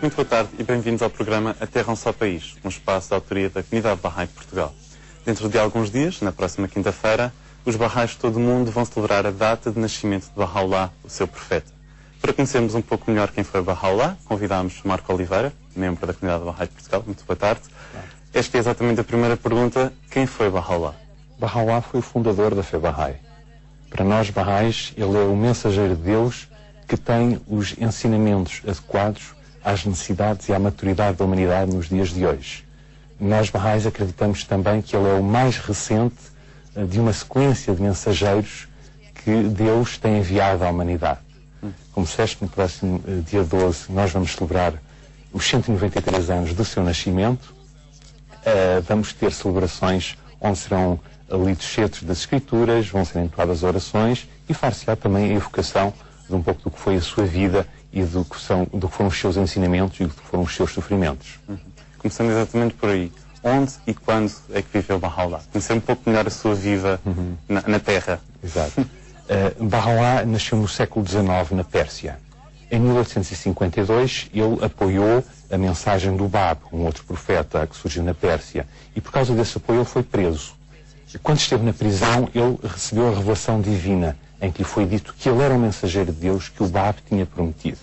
Muito boa tarde e bem-vindos ao programa A Terra é um Só País, um espaço de autoria da Comunidade Bahá'í de Portugal. Dentro de alguns dias, na próxima quinta-feira, os Bahá'ís de todo o mundo vão celebrar a data de nascimento de Baha'u'lláh, o seu profeta. Para conhecermos um pouco melhor quem foi Baha'u'lláh, convidámos Marco Oliveira, membro da Comunidade Bahá'í de Portugal. Muito boa tarde. Esta é exatamente a primeira pergunta. Quem foi Baha'u'lláh? Baha'u'lláh foi o fundador da fé Bahá'í. Para nós Bahá'ís, ele é o mensageiro de Deus que tem os ensinamentos adequados às necessidades e à maturidade da humanidade nos dias de hoje. Nós Bahá'ís acreditamos também que ele é o mais recente de uma sequência de mensageiros que Deus tem enviado à humanidade. Como disseste, no próximo dia 12 nós vamos celebrar os 193 anos do seu nascimento. Vamos ter celebrações onde serão lidos certos das Escrituras, vão ser entoadas orações e far-se-á também a evocação de um pouco do que foi a sua vida e do que foram os seus ensinamentos e do que foram os seus sofrimentos. Começando exatamente por aí. Onde e quando é que viveu Baha'u'lláh? Conhecer um pouco melhor a sua vida na Terra. Exato. Baha'u'lláh nasceu no século XIX na Pérsia. Em 1852 ele apoiou a mensagem do Bab, um outro profeta que surgiu na Pérsia, e por causa desse apoio ele foi preso. Quando esteve na prisão ele recebeu a revelação divina em que lhe foi dito que ele era o mensageiro de Deus que o Bab tinha prometido.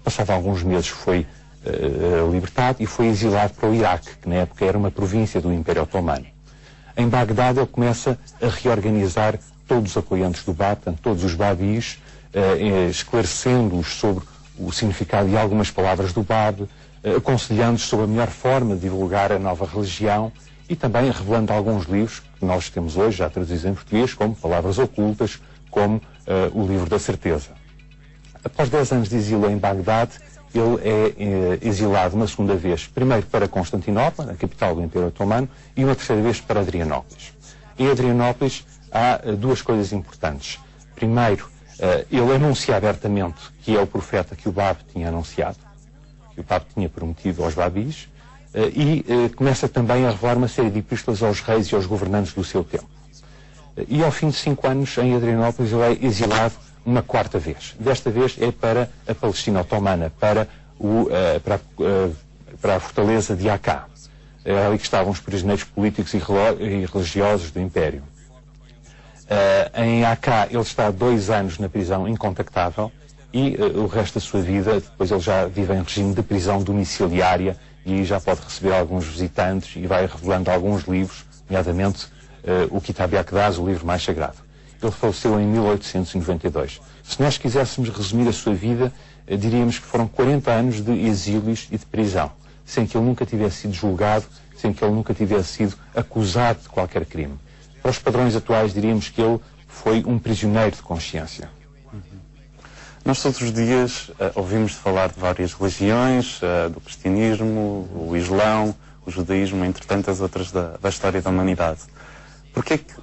Passado alguns meses foi libertado e foi exilado para o Iraque, que na época era uma província do Império Otomano. Em Bagdade ele começa a reorganizar todos os apoiantes do Bab, portanto, todos os Babis, esclarecendo-os sobre o significado de algumas palavras do Bab, aconselhando-os sobre a melhor forma de divulgar a nova religião e também revelando alguns livros que nós temos hoje, já traduzidos em português, como Palavras Ocultas, como o Livro da Certeza. Após 10 anos de exílio em Bagdade, ele é exilado uma segunda vez, primeiro para Constantinopla, a capital do Império Otomano, e uma terceira vez para Adrianópolis. Em Adrianópolis há duas coisas importantes. Primeiro, ele anuncia abertamente que é o profeta que o Bab tinha anunciado, que o Bab tinha prometido aos Babis, e começa também a revelar uma série de epístolas aos reis e aos governantes do seu tempo. E ao fim de 5 anos, em Adrianópolis, ele é exilado uma quarta vez. Desta vez é para a Palestina Otomana, para a fortaleza de Acá. É ali que estavam os prisioneiros políticos e religiosos do Império. Em Acá ele está 2 anos na prisão incontactável e o resto da sua vida, depois ele já vive em regime de prisão domiciliária e já pode receber alguns visitantes e vai revelando alguns livros, nomeadamente o Kitab Aqdas, o livro mais sagrado. Ele faleceu em 1892. Se nós quiséssemos resumir a sua vida, diríamos que foram 40 anos de exílios e de prisão, sem que ele nunca tivesse sido julgado, sem que ele nunca tivesse sido acusado de qualquer crime. Para os padrões atuais, diríamos que ele foi um prisioneiro de consciência. Nós todos os dias ouvimos falar de várias religiões, do cristianismo, o islão, o judaísmo, entre tantas outras da história da humanidade. Porquê que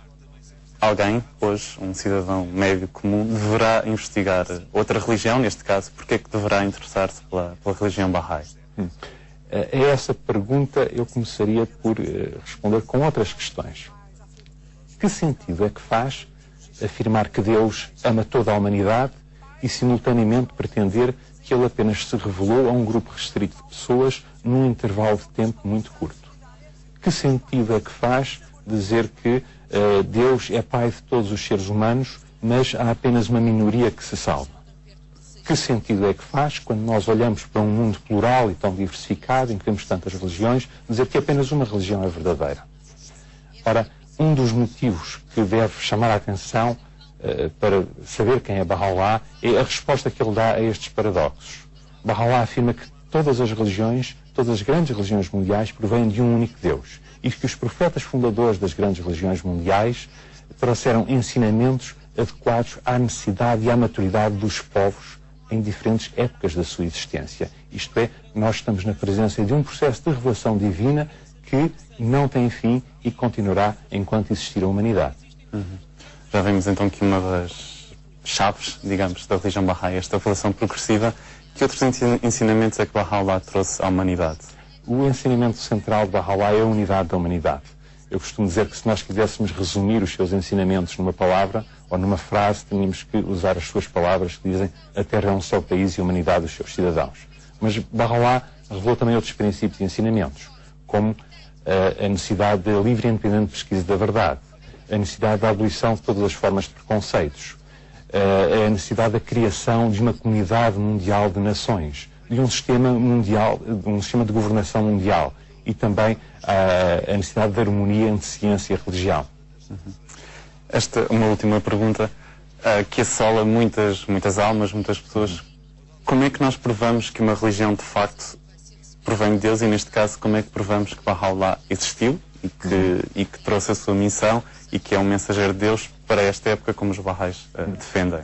alguém, hoje, um cidadão médio comum, deverá investigar outra religião, neste caso, porquê que deverá interessar-se pela religião Bahá'í? A essa pergunta eu começaria por responder com outras questões. Que sentido é que faz afirmar que Deus ama toda a humanidade e, simultaneamente, pretender que ele apenas se revelou a um grupo restrito de pessoas num intervalo de tempo muito curto? Que sentido é que faz dizer que Deus é Pai de todos os seres humanos, mas há apenas uma minoria que se salva? Que sentido é que faz, quando nós olhamos para um mundo plural e tão diversificado, em que temos tantas religiões, dizer que apenas uma religião é verdadeira? Ora, um dos motivos que deve chamar a atenção para saber quem é Baha'u'lláh é a resposta que ele dá a estes paradoxos. Baha'u'lláh afirma que todas as religiões, todas as grandes religiões mundiais, provêm de um único Deus e que os profetas fundadores das grandes religiões mundiais trouxeram ensinamentos adequados à necessidade e à maturidade dos povos em diferentes épocas da sua existência. Isto é, nós estamos na presença de um processo de revelação divina que não tem fim e continuará enquanto existir a humanidade. Já vimos então que uma das chaves, digamos, da religião Bahá'í é esta revelação progressiva. Que outros ensinamentos é que Baha'u'lláh trouxe à humanidade? O ensinamento central de Baha'u'lláh é a unidade da humanidade. Eu costumo dizer que se nós quiséssemos resumir os seus ensinamentos numa palavra ou numa frase, tínhamos que usar as suas palavras que dizem: a Terra é um só país e a humanidade os seus cidadãos. Mas Bahá'u'lláh revelou também outros princípios e ensinamentos, como a necessidade de livre e independente pesquisa da verdade, a necessidade da abolição de todas as formas de preconceitos, a necessidade da criação de uma comunidade mundial de nações, de um sistema mundial, de um sistema de governação mundial, e também a necessidade de harmonia entre ciência e religião. Uma última pergunta que assola muitas almas, muitas pessoas. Como é que nós provamos que uma religião de facto provém de Deus, e neste caso como é que provamos que Bahá'u'lláh existiu e que trouxe a sua missão e que é um mensageiro de Deus para esta época, como os Baha'is defendem?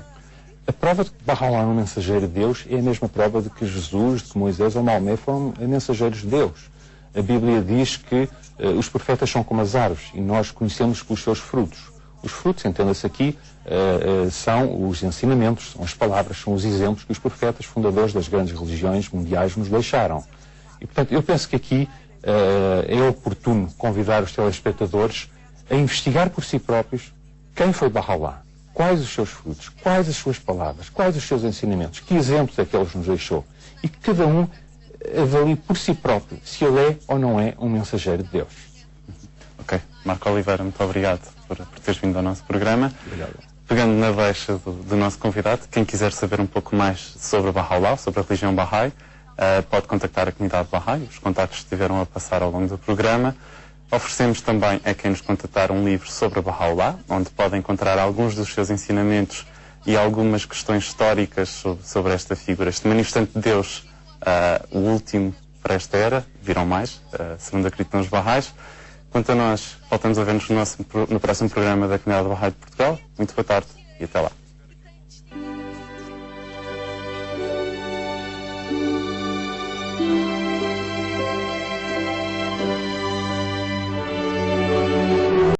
A prova de que Bahá'u'lláh é um mensageiro de Deus é a mesma prova de que Jesus, de que Moisés ou Maomé foram mensageiros de Deus. A Bíblia diz que os profetas são como as árvores e nós conhecemos pelos seus frutos. Os frutos, entenda-se aqui, são os ensinamentos, são as palavras, são os exemplos que os profetas fundadores das grandes religiões mundiais nos deixaram. E, portanto, eu penso que aqui é oportuno convidar os telespectadores a investigar por si próprios quem foi Bahá'u'lláh, quais os seus frutos, quais as suas palavras, quais os seus ensinamentos, que exemplos é que ele nos deixou, e que cada um avalie por si próprio se ele é ou não é um mensageiro de Deus. Ok. Marco Oliveira, muito obrigado por teres vindo ao nosso programa. Obrigado. Pegando na deixa do nosso convidado, quem quiser saber um pouco mais sobre Bahá'u'lláh, sobre a religião Bahá'í, pode contactar a comunidade Bahá'í. Os contactos estiveram a passar ao longo do programa. Oferecemos também a quem nos contatar um livro sobre Bahá'u'lláh, onde pode encontrar alguns dos seus ensinamentos e algumas questões históricas sobre esta figura, este manifestante de Deus, o último para esta era, virão mais, segundo acreditam os Baha'is. Quanto a nós, voltamos a ver-nos no próximo programa da Comunidade Bahá'í de Portugal. Muito boa tarde e até lá.